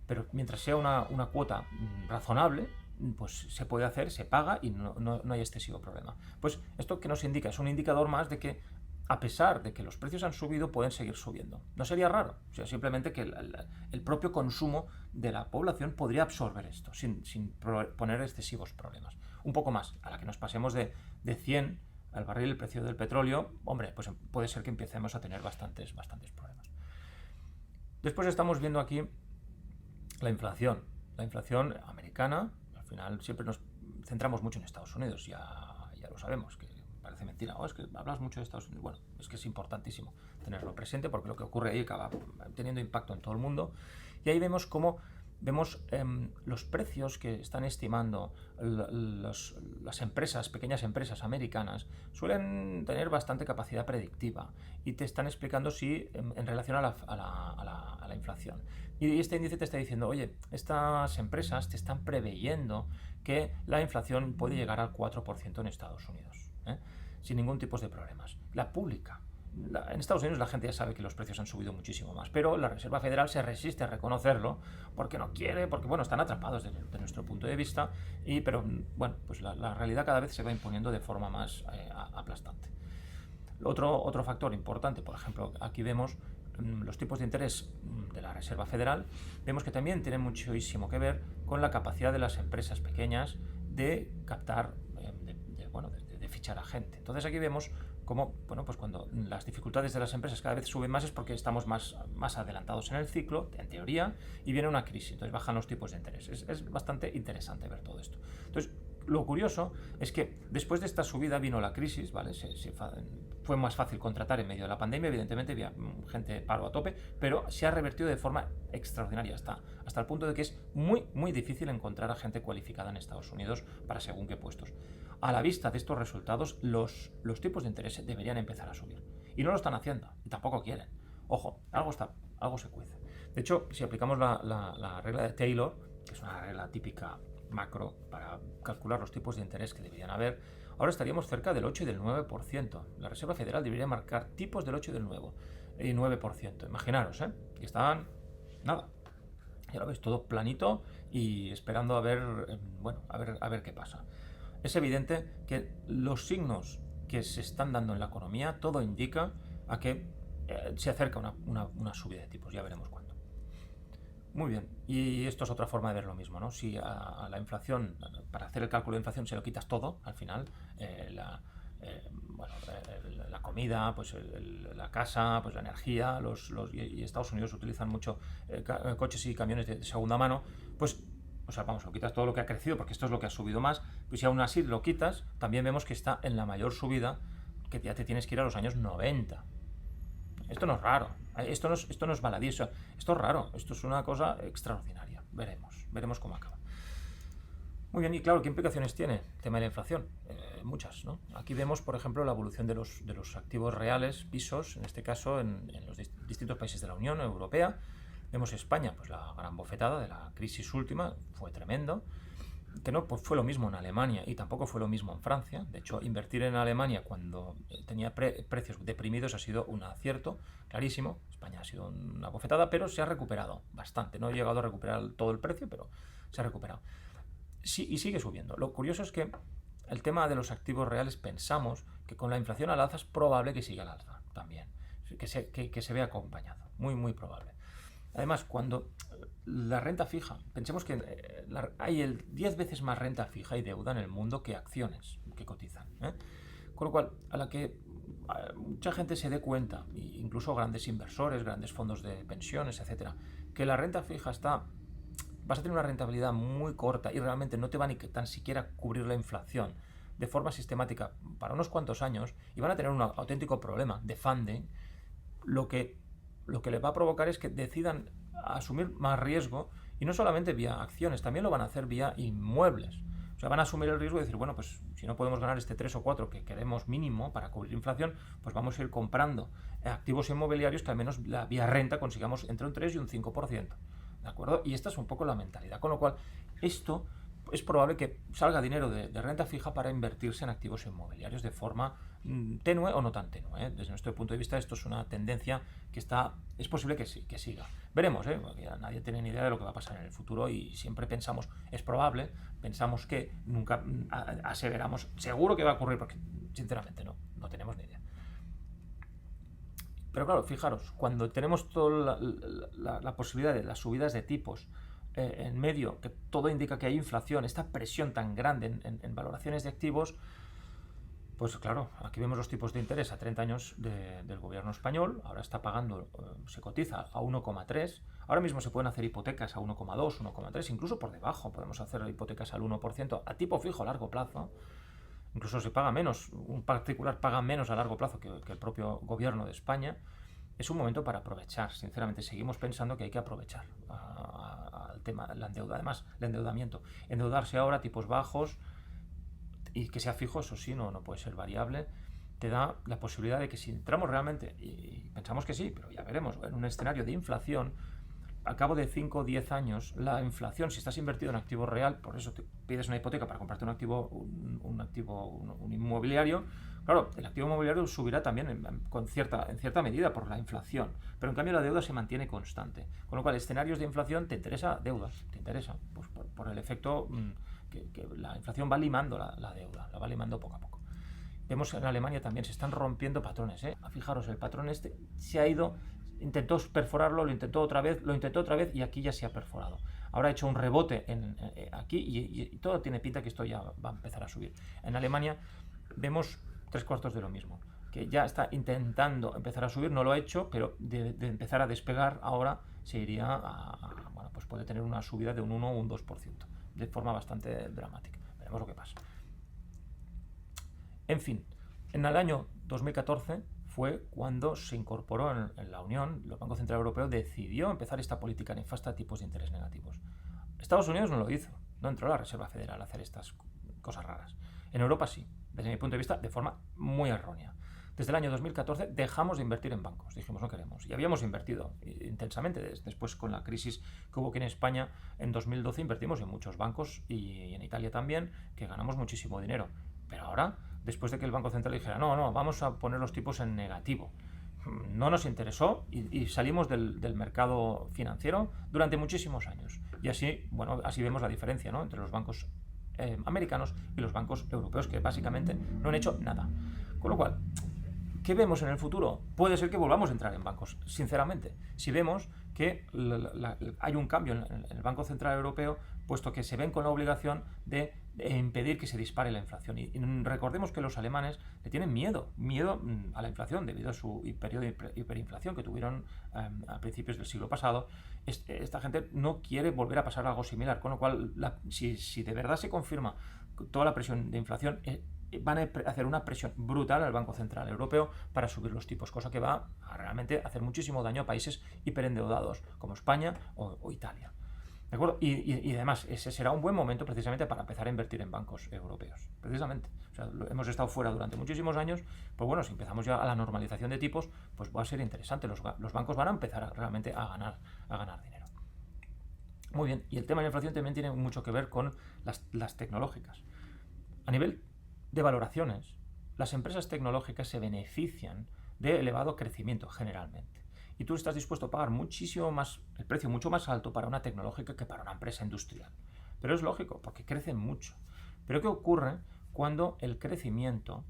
Pero mientras sea una cuota razonable, pues se puede hacer, se paga y no hay excesivo problema. Pues esto que nos indica es un indicador más de que a pesar de que los precios han subido, pueden seguir subiendo. No sería raro, o sea, simplemente que el propio consumo de la población podría absorber esto sin poner excesivos problemas. Un poco más, a la que nos pasemos de 100 al barril el precio del petróleo, hombre, pues puede ser que empecemos a tener bastantes problemas. Después estamos viendo aquí la inflación americana. Al final siempre nos centramos mucho en Estados Unidos, ya lo sabemos, que parece mentira, es que hablas mucho de Estados Unidos. Bueno, es que es importantísimo tenerlo presente porque lo que ocurre ahí acaba teniendo impacto en todo el mundo. Y ahí vemos cómo los precios que están estimando las empresas, pequeñas empresas americanas, suelen tener bastante capacidad predictiva y te están explicando si en relación a la inflación. Y este índice te está diciendo, oye, estas empresas te están preveyendo que la inflación puede llegar al 4% en Estados Unidos, sin ningún tipo de problemas. La pública En Estados Unidos la gente ya sabe que los precios han subido muchísimo más, pero la Reserva Federal se resiste a reconocerlo porque no quiere, porque bueno, están atrapados desde nuestro punto de vista, pero bueno, pues la realidad cada vez se va imponiendo de forma más aplastante. Otro factor importante, por ejemplo, aquí vemos los tipos de interés de la Reserva Federal, vemos que también tienen muchísimo que ver con la capacidad de las empresas pequeñas de captar, de fichar a gente. Entonces aquí vemos cómo, bueno, pues cuando las dificultades de las empresas cada vez suben más es porque estamos más adelantados en el ciclo, en teoría, y viene una crisis, entonces bajan los tipos de interés. Es bastante interesante ver todo esto. Entonces, lo curioso es que después de esta subida vino la crisis, ¿vale? Fue más fácil contratar en medio de la pandemia, evidentemente había gente paro a tope, pero se ha revertido de forma extraordinaria hasta el punto de que es muy difícil encontrar a gente cualificada en Estados Unidos para según qué puestos. A la vista de estos resultados, los tipos de interés deberían empezar a subir. Y no lo están haciendo, y tampoco quieren. Ojo, algo se cuece. De hecho, si aplicamos la regla de Taylor, que es una regla típica macro para calcular los tipos de interés que deberían haber, ahora estaríamos cerca del 8 y del 9%. La Reserva Federal debería marcar tipos del 8 y del 9%. Imaginaros, que estaban, nada, ya lo veis, todo planito y esperando a ver qué pasa. Es evidente que los signos que se están dando en la economía, todo indica a que se acerca una subida de tipos, ya veremos cuándo. Muy bien, y esto es otra forma de ver lo mismo, ¿no? Si a la inflación, para hacer el cálculo de inflación se lo quitas todo, al final, la comida, pues la casa, pues la energía, y Estados Unidos utilizan mucho coches y camiones de segunda mano, pues, lo quitas todo lo que ha crecido, porque esto es lo que ha subido más, pues si aún así lo quitas, también vemos que está en la mayor subida, que ya te tienes que ir a los años 90. Esto no es raro, esto no es baladí, esto es raro, esto es una cosa extraordinaria. Veremos cómo acaba. Muy bien, y claro, ¿qué implicaciones tiene el tema de la inflación? Muchas, ¿no? Aquí vemos, por ejemplo, la evolución de los activos reales, pisos, en este caso en los distintos países de la Unión Europea. Vemos España, pues la gran bofetada de la crisis última, fue tremendo. Que no fue lo mismo en Alemania y tampoco fue lo mismo en Francia. De hecho, invertir en Alemania cuando tenía precios deprimidos ha sido un acierto clarísimo. España ha sido una bofetada, pero se ha recuperado bastante. No ha llegado a recuperar todo el precio, pero se ha recuperado. Sí, y sigue subiendo. Lo curioso es que el tema de los activos reales, pensamos que con la inflación al alza es probable que siga al alza también, que se vea acompañado, muy probable. Además, cuando la renta fija, pensemos que hay 10 veces más renta fija y deuda en el mundo que acciones que cotizan, con lo cual, a la que mucha gente se dé cuenta, incluso grandes inversores, grandes fondos de pensiones, etcétera, que la renta fija vas a tener una rentabilidad muy corta y realmente no te va ni tan siquiera cubrir la inflación de forma sistemática para unos cuantos años, y van a tener un auténtico problema de funding. Lo que les va a provocar es que decidan asumir más riesgo, y no solamente vía acciones, también lo van a hacer vía inmuebles. O sea, van a asumir el riesgo de decir, bueno, pues si no podemos ganar este 3 o 4 que queremos mínimo para cubrir inflación, pues vamos a ir comprando activos inmobiliarios que al menos la vía renta consigamos entre un 3 y un 5%. ¿De acuerdo? Y esta es un poco la mentalidad. Con lo cual, esto es probable que salga dinero de renta fija para invertirse en activos inmobiliarios de forma tenue o no tan tenue. Desde nuestro punto de vista, esto es una tendencia que es posible que siga. Veremos, porque nadie tiene ni idea de lo que va a pasar en el futuro y siempre pensamos, es probable, pensamos que nunca aseveramos, seguro que va a ocurrir, porque sinceramente no tenemos ni idea. Pero claro, fijaros, cuando tenemos toda la posibilidad de las subidas de tipos en medio, que todo indica que hay inflación, esta presión tan grande en valoraciones de activos, pues claro, aquí vemos los tipos de interés a 30 años del gobierno español. Ahora está pagando, se cotiza a 1,3. Ahora mismo se pueden hacer hipotecas a 1,2, 1,3, incluso por debajo podemos hacer hipotecas al 1% a tipo fijo a largo plazo. Incluso se paga menos, un particular paga menos a largo plazo que el propio gobierno de España. Es un momento para aprovechar, sinceramente. Seguimos pensando que hay que aprovechar al tema del además, el endeudamiento. Endeudarse ahora a tipos bajos y que sea fijo, eso sí, no puede ser variable, te da la posibilidad de que si entramos realmente, y pensamos que sí, pero ya veremos, en un escenario de inflación, al cabo de 5 o 10 años, la inflación, si estás invertido en activo real, por eso te pides una hipoteca para comprarte un inmobiliario, claro, el activo inmobiliario subirá también en cierta medida por la inflación, pero en cambio la deuda se mantiene constante. Con lo cual, escenarios de inflación, te interesa deuda, te interesa, pues por el efecto que la inflación va limando la deuda, la va limando poco a poco. Vemos en Alemania también se están rompiendo patrones. Fijaros, el patrón este se ha ido, intentó perforarlo, lo intentó otra vez y aquí ya se ha perforado. Ahora ha hecho un rebote aquí y todo tiene pinta que esto ya va a empezar a subir. En Alemania vemos 3/4 de lo mismo, que ya está intentando empezar a subir, no lo ha hecho, pero de empezar a despegar ahora se iría bueno, pues puede tener una subida de un 1 o un 2%, de forma bastante dramática. Veremos lo que pasa. En fin, en el año 2014 fue cuando se incorporó en la Unión, el Banco Central Europeo decidió empezar esta política nefasta de tipos de interés negativos. Estados Unidos no lo hizo, no entró la Reserva Federal a hacer estas cosas raras. En Europa sí, desde mi punto de vista, de forma muy errónea. Desde el año 2014 dejamos de invertir en bancos, dijimos no queremos, y habíamos invertido intensamente. Después, con la crisis que hubo aquí en España en 2012, invertimos en muchos bancos y en Italia también, que ganamos muchísimo dinero. Pero ahora, después de que el Banco Central dijera no, vamos a poner los tipos en negativo, no nos interesó y salimos del mercado financiero durante muchísimos años. Y así, bueno, así vemos la diferencia, ¿no?, entre los bancos americanos y los bancos europeos, que básicamente no han hecho nada. Con lo cual, ¿qué vemos en el futuro? Puede ser que volvamos a entrar en bancos, sinceramente. Si vemos que hay un cambio en el Banco Central Europeo, puesto que se ven con la obligación de impedir que se dispare la inflación. Y recordemos que los alemanes le tienen miedo a la inflación debido a su periodo de hiperinflación que tuvieron a principios del siglo pasado. Esta gente no quiere volver a pasar algo similar, con lo cual, si de verdad se confirma toda la presión de inflación, van a hacer una presión brutal al Banco Central Europeo para subir los tipos, cosa que va a realmente hacer muchísimo daño a países hiperendeudados como España o Italia. ¿De acuerdo? Y además, ese será un buen momento precisamente para empezar a invertir en bancos europeos. Precisamente. O sea, hemos estado fuera durante muchísimos años, pues bueno, si empezamos ya a la normalización de tipos, pues va a ser interesante. Los bancos van a empezar realmente a ganar dinero. Muy bien, y el tema de la inflación también tiene mucho que ver con las tecnológicas. A nivel de valoraciones, las empresas tecnológicas se benefician de elevado crecimiento generalmente. Y tú estás dispuesto a pagar muchísimo más, el precio mucho más alto para una tecnológica que para una empresa industrial. Pero es lógico, porque crecen mucho. Pero ¿qué ocurre cuando el crecimiento,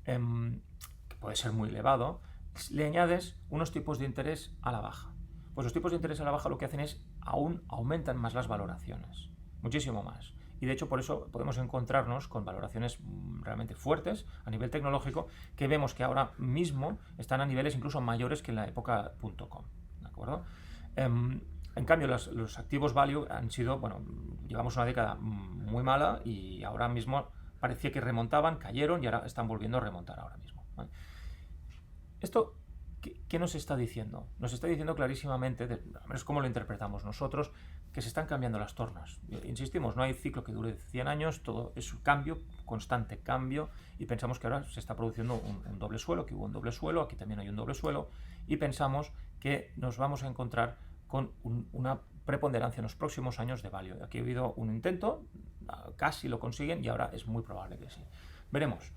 que puede ser muy elevado, le añades unos tipos de interés a la baja? Pues los tipos de interés a la baja lo que hacen es aún aumentan más las valoraciones, muchísimo más. Y de hecho por eso podemos encontrarnos con valoraciones realmente fuertes a nivel tecnológico, que vemos que ahora mismo están a niveles incluso mayores que en la época .com, ¿de acuerdo? En cambio, los activos value han sido, bueno, llevamos una década muy mala y ahora mismo parecía que remontaban, cayeron y ahora están volviendo a remontar ahora mismo, ¿vale? Esto, ¿qué nos está diciendo? Nos está diciendo clarísimamente, al menos cómo lo interpretamos nosotros, que se están cambiando las tornas. Insistimos, no hay ciclo que dure 100 años, todo es un cambio, constante cambio, y pensamos que ahora se está produciendo un doble suelo, que hubo un doble suelo, aquí también hay un doble suelo, y pensamos que nos vamos a encontrar con una preponderancia en los próximos años de value. Aquí ha habido un intento, casi lo consiguen, y ahora es muy probable que sí. Veremos.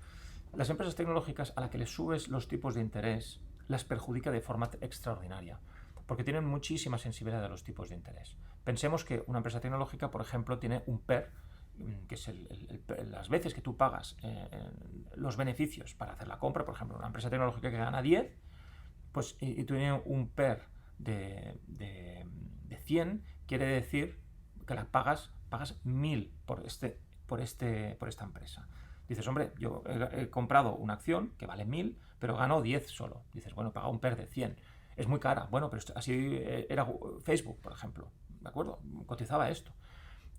Las empresas tecnológicas a las que les subes los tipos de interés las perjudica de forma extraordinaria, porque tienen muchísima sensibilidad a los tipos de interés. Pensemos que una empresa tecnológica, por ejemplo, tiene un PER, que es las veces que tú pagas los beneficios para hacer la compra. Por ejemplo, una empresa tecnológica que gana 10, pues, y tiene un PER de 100, quiere decir que pagas 1000 por esta empresa. Dices, hombre, yo he comprado una acción que vale 1000, pero gano 10 solo. Dices, bueno, he pagado un PER de 100. Es muy cara. Bueno, pero así era Facebook, por ejemplo. ¿De acuerdo? Cotizaba esto.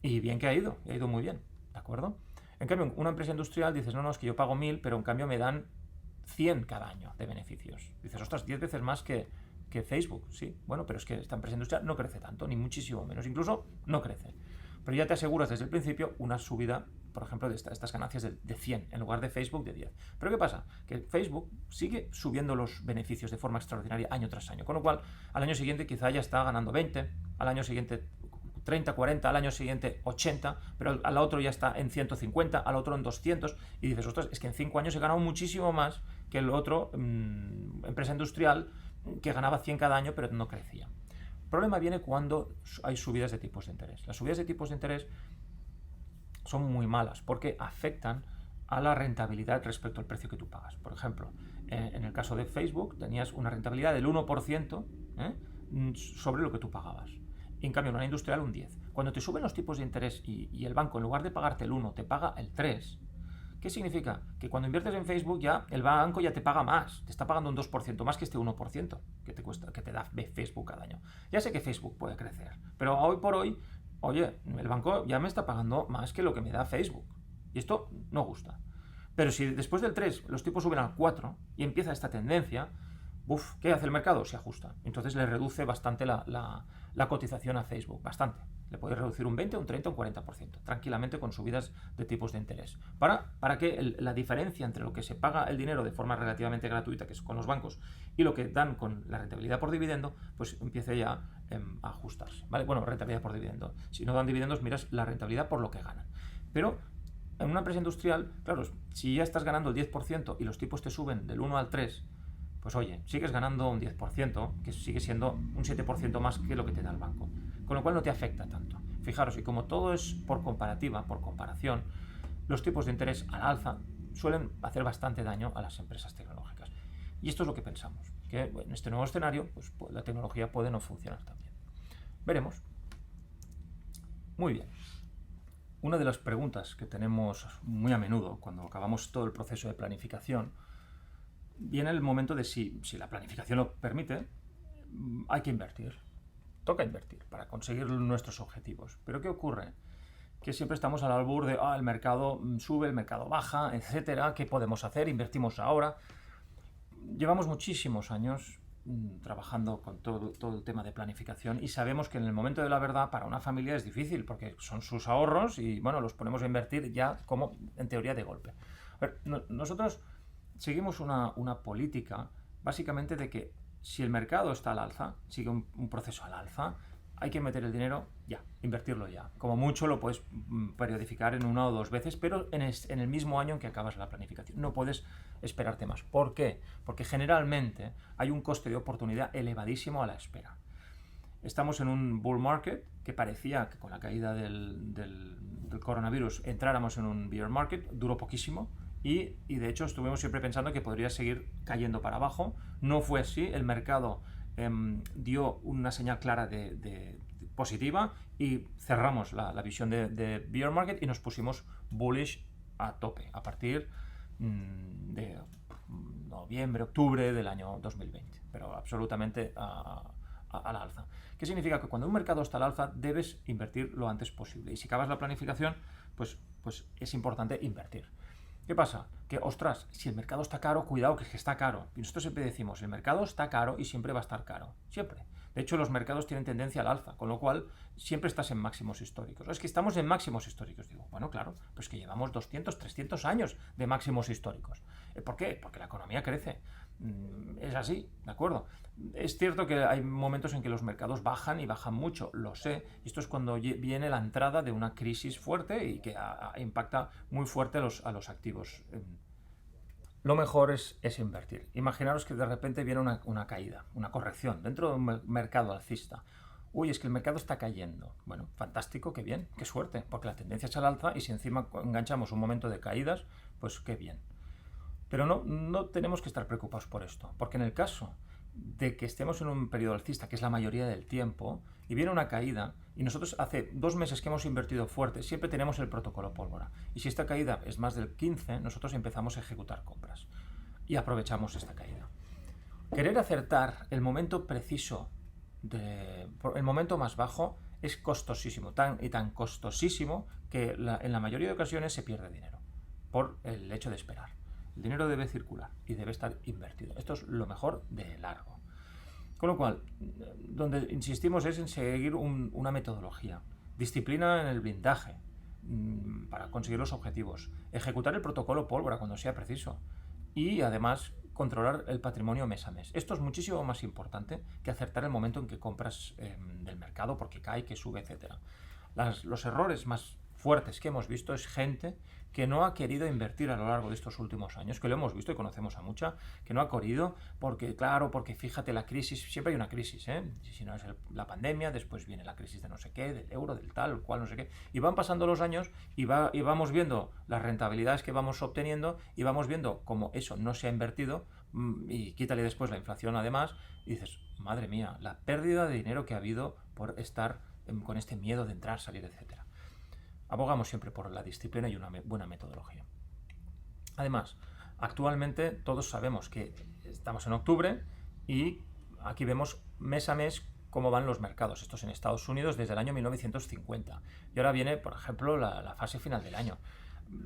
Y bien que ha ido muy bien. ¿De acuerdo? En cambio, una empresa industrial dices, no, es que yo pago 1000, pero en cambio me dan 100 cada año de beneficios. Dices, ostras, 10 veces más que Facebook. Sí, bueno, pero es que esta empresa industrial no crece tanto, ni muchísimo menos. Incluso no crece. Pero ya te aseguras desde el principio una subida por ejemplo, de estas ganancias de 100 en lugar de Facebook de 10. Pero ¿qué pasa? Que Facebook sigue subiendo los beneficios de forma extraordinaria año tras año, con lo cual al año siguiente quizá ya está ganando 20, al año siguiente 30, 40, al año siguiente 80, pero al otro ya está en 150, al otro en 200, y dices, ostras, es que en 5 años he ganado muchísimo más que el otro, empresa industrial, que ganaba 100 cada año, pero no crecía. El problema viene cuando hay subidas de tipos de interés. Las subidas de tipos de interés son muy malas porque afectan a la rentabilidad respecto al precio que tú pagas. Por ejemplo, en el caso de Facebook tenías una rentabilidad del 1% sobre lo que tú pagabas. En cambio, en una industrial un 10. Cuando te suben los tipos de interés y el banco, en lugar de pagarte el 1, te paga el 3, ¿qué significa? Que cuando inviertes en Facebook ya el banco ya te paga más, te está pagando un 2% más que este 1% que te cuesta, que te da Facebook cada año. Ya sé que Facebook puede crecer, pero hoy por hoy, oye, el banco ya me está pagando más que lo que me da Facebook. Y esto no gusta. Pero si después del 3 los tipos suben al 4 y empieza esta tendencia, ¿qué hace el mercado? Se ajusta. Entonces le reduce bastante la cotización a Facebook, bastante. Le puede reducir un 20, un 30, un 40%, tranquilamente con subidas de tipos de interés. Para que la diferencia entre lo que se paga el dinero de forma relativamente gratuita, que es con los bancos, y lo que dan con la rentabilidad por dividendo, pues empiece ya a ajustarse. ¿Vale? Bueno, rentabilidad por dividendo. Si no dan dividendos, miras la rentabilidad por lo que ganan. Pero en una empresa industrial, claro, si ya estás ganando el 10% y los tipos te suben del 1 al 3, pues oye, sigues ganando un 10%, que sigue siendo un 7% más que lo que te da el banco. Con lo cual no te afecta tanto. Fijaros, y como todo es por comparativa, por comparación, los tipos de interés al alza suelen hacer bastante daño a las empresas tecnológicas. Y esto es lo que pensamos, que en este nuevo escenario pues, la tecnología puede no funcionar tan bien. Veremos. Muy bien. Una de las preguntas que tenemos muy a menudo cuando acabamos todo el proceso de planificación viene el momento de si la planificación lo permite, hay que invertir. Toca invertir para conseguir nuestros objetivos. Pero ¿qué ocurre? Que siempre estamos al albur de el mercado sube, el mercado baja, etcétera. ¿Qué podemos hacer? Invertimos ahora. Llevamos muchísimos años trabajando con todo el tema de planificación y sabemos que en el momento de la verdad para una familia es difícil porque son sus ahorros y bueno, los ponemos a invertir ya como en teoría de golpe. A ver, nosotros seguimos una política básicamente de que si el mercado está al alza, sigue un proceso al alza, hay que meter el dinero ya, invertirlo ya. Como mucho lo puedes periodificar en 1 o 2 veces, pero en el mismo año en que acabas la planificación. No puedes esperarte más. ¿Por qué? Porque generalmente hay un coste de oportunidad elevadísimo a la espera. Estamos en un bull market que parecía que con la caída del coronavirus entráramos en un bear market, duró poquísimo. Y de hecho estuvimos siempre pensando que podría seguir cayendo para abajo. No fue así, el mercado dio una señal clara de positiva y cerramos la visión de bear market y nos pusimos bullish a tope a partir de noviembre, octubre del año 2020, pero absolutamente al alza. ¿Qué significa? Que cuando un mercado está al alza debes invertir lo antes posible y si acabas la planificación pues es importante invertir. ¿Qué pasa? Que, ostras, si el mercado está caro, cuidado que está caro. Y nosotros siempre decimos, el mercado está caro y siempre va a estar caro. Siempre. De hecho, los mercados tienen tendencia al alza, con lo cual siempre estás en máximos históricos. Es que estamos en máximos históricos. Digo, bueno, claro, pues que llevamos 200, 300 años de máximos históricos. ¿Por qué? Porque la economía crece. Es así, ¿de acuerdo? Es cierto que hay momentos en que los mercados bajan y bajan mucho, lo sé. Esto es cuando viene la entrada de una crisis fuerte y que impacta muy fuerte a los activos. Lo mejor es invertir. Imaginaros que de repente viene una caída, una corrección dentro de un mercado alcista. Uy, es que el mercado está cayendo. Bueno, fantástico, qué bien, qué suerte, porque la tendencia es al alza y si encima enganchamos un momento de caídas, pues qué bien. Pero no tenemos que estar preocupados por esto, porque en el caso de que estemos en un periodo alcista, que es la mayoría del tiempo, y viene una caída, y nosotros hace 2 meses que hemos invertido fuerte, siempre tenemos el protocolo pólvora. Y si esta caída es más del 15, nosotros empezamos a ejecutar compras. Y aprovechamos esta caída. Querer acertar el momento preciso, el momento más bajo, es costosísimo, tan costosísimo que en la mayoría de ocasiones se pierde dinero, por el hecho de esperar. El dinero debe circular y debe estar invertido. Esto es lo mejor de largo. Con lo cual, donde insistimos es en seguir una metodología. Disciplina en el blindaje. para conseguir los objetivos, ejecutar el protocolo pólvora cuando sea preciso y además controlar el patrimonio mes a mes. Esto es muchísimo más importante que acertar el momento en que compras del mercado porque cae, que sube, etc. Los errores más fuertes que hemos visto es gente que no ha querido invertir a lo largo de estos últimos años, que lo hemos visto y conocemos a mucha, que no ha querido porque, claro, porque fíjate la crisis, siempre hay una crisis, si no es la pandemia, después viene la crisis de no sé qué, del euro, del tal, cual, no sé qué, y van pasando los años y vamos viendo las rentabilidades que vamos obteniendo y vamos viendo cómo eso no se ha invertido y quítale después la inflación además y dices, madre mía, la pérdida de dinero que ha habido por estar con este miedo de entrar, salir, etcétera. Abogamos siempre por la disciplina y una buena metodología. Además, actualmente todos sabemos que estamos en octubre y aquí vemos mes a mes cómo van los mercados. Esto es en Estados Unidos desde el año 1950. Y ahora viene, por ejemplo, la fase final del año.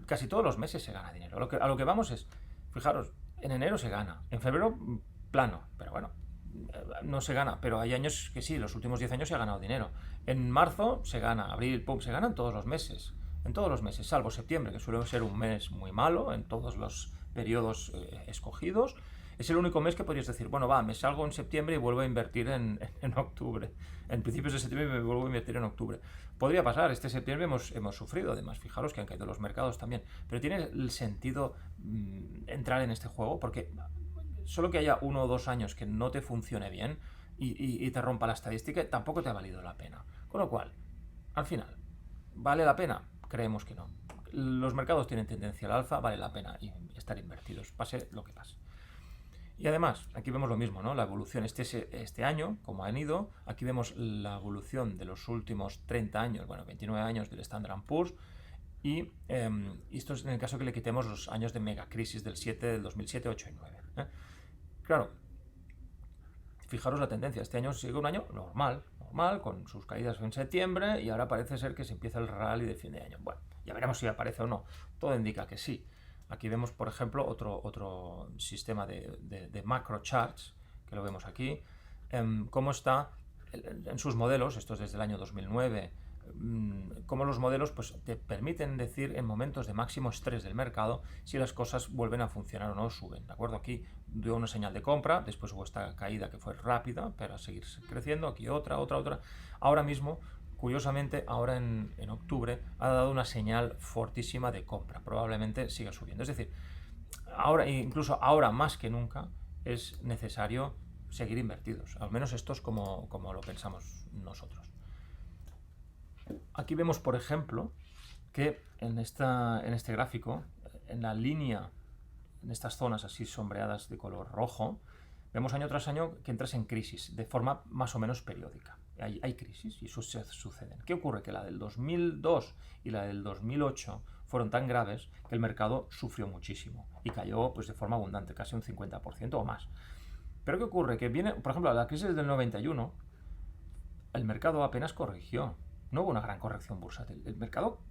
Casi todos los meses se gana dinero. A lo que vamos es, fijaros, en enero se gana, en febrero plano, pero bueno, no se gana, pero hay años que sí, los últimos 10 años se ha ganado dinero. En marzo se gana, abril, pum, se ganan todos los meses. En todos los meses, salvo septiembre, que suele ser un mes muy malo en todos los periodos escogidos. Es el único mes que podrías decir, bueno, va, me salgo en septiembre y vuelvo a invertir en octubre. En principios de septiembre me vuelvo a invertir en octubre. Podría pasar, este septiembre hemos sufrido, además, fijaros que han caído los mercados también. Pero tiene el sentido entrar en este juego porque solo que haya 1 o 2 años que no te funcione bien y te rompa la estadística, tampoco te ha valido la pena. Con lo cual, al final, ¿vale la pena? Creemos que no. Los mercados tienen tendencia al alza, vale la pena estar invertidos, pase lo que pase. Y además, aquí vemos lo mismo, ¿no? La evolución este año, como han ido, aquí vemos la evolución de los últimos 30 años, bueno, 29 años del Standard & Poor's, y esto es en el caso que le quitemos los años de megacrisis del 2007, 8 y 9. Claro, fijaros la tendencia, este año sigue un año normal, con sus caídas en septiembre y ahora parece ser que se empieza el rally de fin de año. Bueno, ya veremos si aparece o no, todo indica que sí. Aquí vemos, por ejemplo, otro sistema de macro charts, que lo vemos aquí, cómo está en sus modelos, esto es desde el año 2009, cómo los modelos pues, te permiten decir en momentos de máximo estrés del mercado si las cosas vuelven a funcionar o no, suben, ¿de acuerdo? Aquí dio una señal de compra, después hubo esta caída que fue rápida para seguir creciendo, aquí otra. Ahora mismo, curiosamente, ahora en octubre ha dado una señal fortísima de compra, probablemente siga subiendo. Es decir, ahora, incluso ahora más que nunca, es necesario seguir invertidos, al menos esto es como lo pensamos nosotros. Aquí vemos, por ejemplo, que en este gráfico, en la línea, en estas zonas así sombreadas de color rojo, vemos año tras año que entras en crisis de forma más o menos periódica. Hay crisis y suceden. ¿Qué ocurre? Que la del 2002 y la del 2008 fueron tan graves que el mercado sufrió muchísimo y cayó pues, de forma abundante, casi un 50% o más. Pero ¿qué ocurre? Que viene, por ejemplo, la crisis del 91, el mercado apenas corrigió. No hubo una gran corrección bursátil. El mercado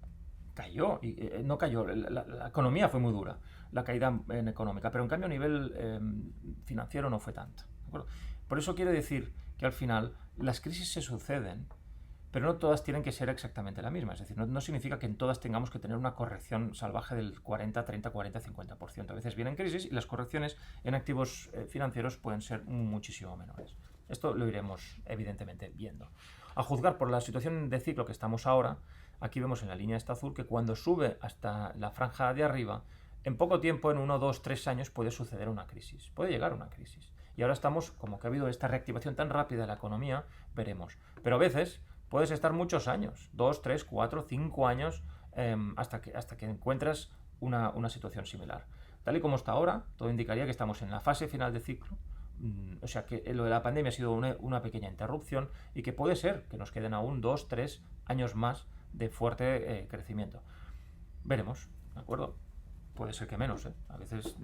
cayó, y no cayó, la economía fue muy dura, la caída económica, pero en cambio a nivel financiero no fue tanto. ¿De acuerdo? Por eso quiere decir que al final las crisis se suceden, pero no todas tienen que ser exactamente la misma. Es decir, no significa que en todas tengamos que tener una corrección salvaje del 40, 30, 40, 50%. A veces vienen crisis y las correcciones en activos financieros pueden ser muchísimo menores. Esto lo iremos evidentemente viendo. A juzgar por la situación de ciclo que estamos ahora, aquí vemos en la línea esta azul que cuando sube hasta la franja de arriba, en poco tiempo, en 1, 2, 3 años, puede suceder una crisis. Puede llegar una crisis. Y ahora estamos, como que ha habido esta reactivación tan rápida de la economía, veremos. Pero a veces puedes estar muchos años, 2, 3, 4, 5 años, hasta que encuentras una situación similar. Tal y como está ahora, todo indicaría que estamos en la fase final de ciclo. O sea que lo de la pandemia ha sido una pequeña interrupción y que puede ser que nos queden aún 2, 3 años más de fuerte crecimiento. Veremos, ¿de acuerdo? Puede ser que menos, ¿eh? A veces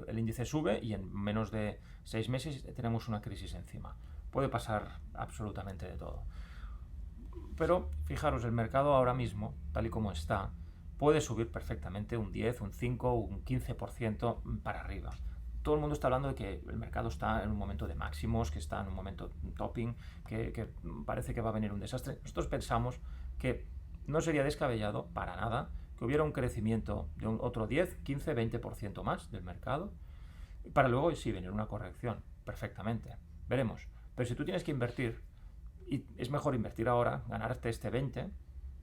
el índice sube y en menos de 6 meses tenemos una crisis encima. Puede pasar absolutamente de todo. Pero fijaros, el mercado ahora mismo, tal y como está, puede subir perfectamente un 10, un 5, un 15% para arriba. Todo el mundo está hablando de que el mercado está en un momento de máximos, que está en un momento topping, que parece que va a venir un desastre. Nosotros pensamos que no sería descabellado para nada que hubiera un crecimiento de un otro 10, 15, 20% más del mercado, para luego sí venir una corrección, perfectamente. Veremos. Pero si tú tienes que invertir, y es mejor invertir ahora, ganarte este 20.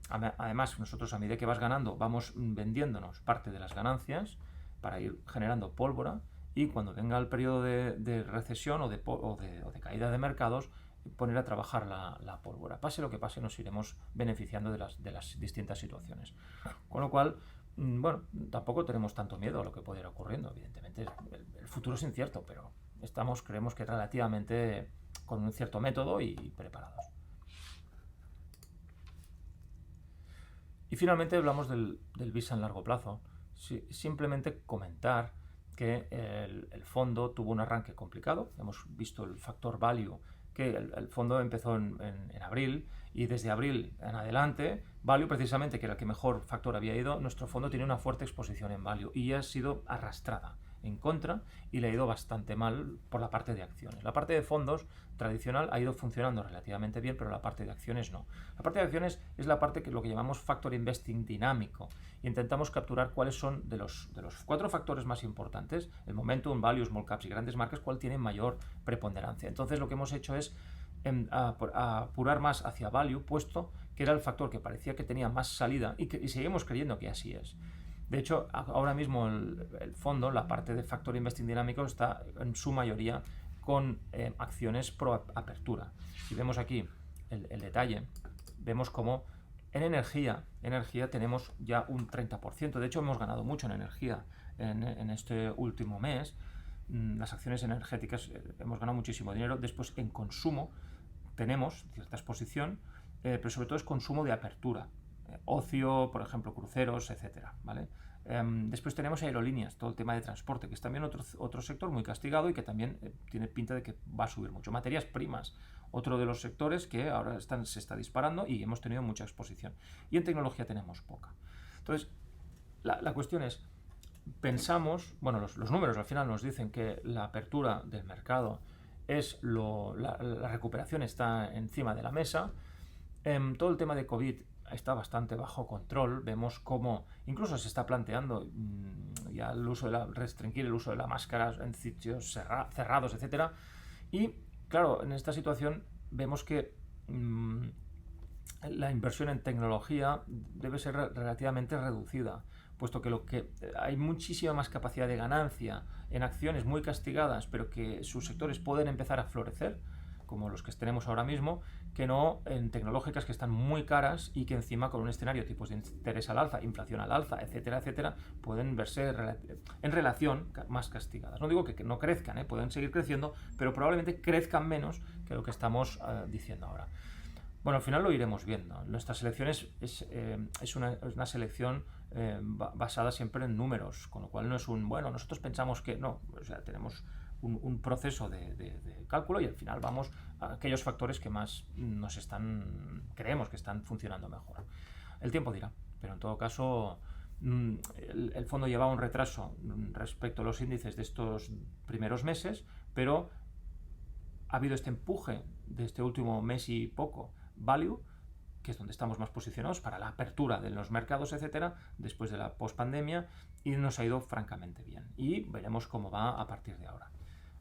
Además, nosotros a medida que vas ganando, vamos vendiéndonos parte de las ganancias para ir generando pólvora, y cuando venga el periodo de recesión o de caída de mercados, poner a trabajar la pólvora. Pase lo que pase, nos iremos beneficiando de las distintas situaciones. Con lo cual, bueno, tampoco tenemos tanto miedo a lo que puede ir ocurriendo. Evidentemente, el futuro es incierto, pero creemos que relativamente con un cierto método y preparados. Y finalmente hablamos del Visa en largo plazo. Simplemente comentar que el fondo tuvo un arranque complicado. Hemos visto el factor value, que el fondo empezó en abril, y desde abril en adelante, value precisamente, que era el que mejor factor había ido, nuestro fondo tiene una fuerte exposición en value y ha sido arrastrada en contra y le ha ido bastante mal por la parte de acciones. La parte de fondos tradicional ha ido funcionando relativamente bien, pero la parte de acciones no. La parte de acciones es la parte que lo que llamamos factor investing dinámico. Intentamos capturar cuáles son de los 4 factores más importantes, el momentum, value, small caps y grandes marcas, cuál tiene mayor preponderancia. Entonces lo que hemos hecho es apurar más hacia value, puesto que era el factor que parecía que tenía más salida, y seguimos creyendo que así es. De hecho, ahora mismo el fondo, la parte de factor investing dinámico, está en su mayoría con acciones pro apertura. Si vemos aquí el detalle, vemos como en energía tenemos ya un 30%. De hecho, hemos ganado mucho en energía en este último mes. Las acciones energéticas hemos ganado muchísimo dinero. Después, en consumo tenemos cierta exposición, pero sobre todo es consumo de apertura. Ocio, por ejemplo, cruceros, etcétera, ¿vale? Después tenemos aerolíneas, todo el tema de transporte, que es también otro sector muy castigado y que también tiene pinta de que va a subir mucho. Materias primas, otro de los sectores que ahora se está disparando y hemos tenido mucha exposición. Y en tecnología tenemos poca. Entonces, la cuestión es, pensamos, bueno, los números al final nos dicen que la apertura del mercado la recuperación está encima de la mesa. Todo el tema de COVID está bastante bajo control. Vemos cómo incluso se está planteando ya restringir el uso de la máscara en sitios cerrados, etcétera. Y claro, en esta situación vemos que la inversión en tecnología debe ser relativamente reducida, puesto que hay muchísima más capacidad de ganancia en acciones muy castigadas, pero que sus sectores pueden empezar a florecer, como los que tenemos ahora mismo, que no en tecnológicas que están muy caras y que encima con un escenario tipos de interés al alza, inflación al alza, etcétera, etcétera, pueden verse en relación más castigadas. No digo que no crezcan, pueden seguir creciendo, pero probablemente crezcan menos que lo que estamos diciendo ahora. Bueno, al final lo iremos viendo. Nuestra selección es una selección basada siempre en números, con lo cual no es nosotros pensamos que no, o sea, tenemos un proceso de cálculo y al final vamos a aquellos factores que más creemos que están funcionando mejor. El tiempo dirá, pero en todo caso el fondo llevaba un retraso respecto a los índices de estos primeros meses, pero ha habido este empuje de este último mes y poco, value, que es donde estamos más posicionados para la apertura de los mercados, etcétera, después de la pospandemia, y nos ha ido francamente bien. Y veremos cómo va a partir de ahora.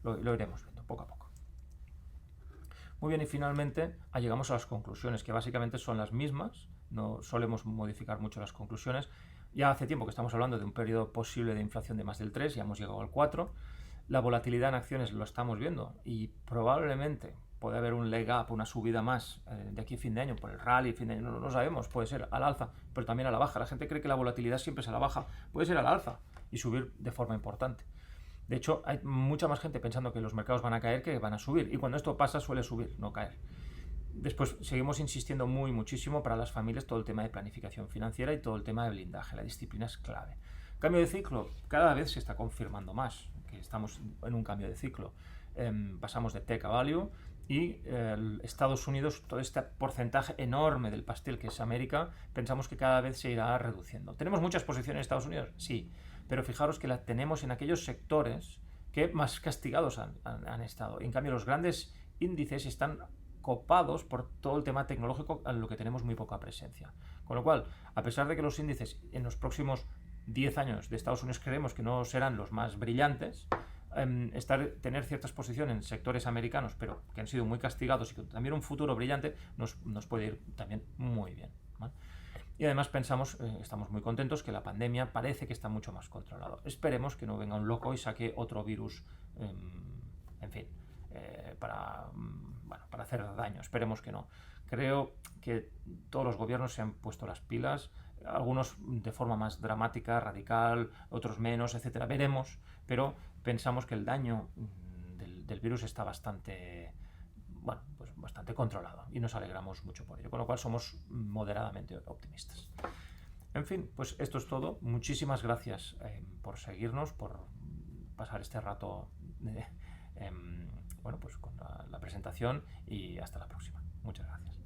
Lo iremos viendo poco a poco. Muy bien, y finalmente llegamos a las conclusiones, que básicamente son las mismas. No solemos modificar mucho las conclusiones. Ya hace tiempo que estamos hablando de un periodo posible de inflación de más del 3, ya hemos llegado al 4. La volatilidad en acciones lo estamos viendo y probablemente puede haber un leg up, una subida más de aquí a fin de año por el rally, fin de año, no sabemos, puede ser al alza, pero también a la baja. La gente cree que la volatilidad siempre es a la baja, puede ser al alza y subir de forma importante. De hecho, hay mucha más gente pensando que los mercados van a caer que van a subir, y cuando esto pasa suele subir, no caer. Después seguimos insistiendo muchísimo para las familias todo el tema de planificación financiera y todo el tema de blindaje. La disciplina es clave. Cambio de ciclo, cada vez se está confirmando más que estamos en un cambio de ciclo. Pasamos de tech a value, y Estados Unidos, todo este porcentaje enorme del pastel que es América, pensamos que cada vez se irá reduciendo. ¿Tenemos muchas posiciones en Estados Unidos? Sí, pero fijaros que la tenemos en aquellos sectores que más castigados han estado. En cambio, los grandes índices están copados por todo el tema tecnológico, en lo que tenemos muy poca presencia. Con lo cual, a pesar de que los índices en los próximos 10 años de Estados Unidos creemos que no serán los más brillantes, tener cierta exposición en sectores americanos, pero que han sido muy castigados y que también un futuro brillante nos puede ir también muy bien, ¿vale? Y además pensamos, estamos muy contentos que la pandemia parece que está mucho más controlado. Esperemos que no venga un loco y saque otro virus, en fin, para hacer daño. Esperemos que no. Creo que todos los gobiernos se han puesto las pilas, algunos de forma más dramática, radical, otros menos, etcétera. Veremos, pero pensamos que el daño del virus está bastante controlado y nos alegramos mucho por ello, con lo cual somos moderadamente optimistas. En fin, pues esto es todo. Muchísimas gracias por seguirnos, por pasar este rato con la presentación, y hasta la próxima. Muchas gracias.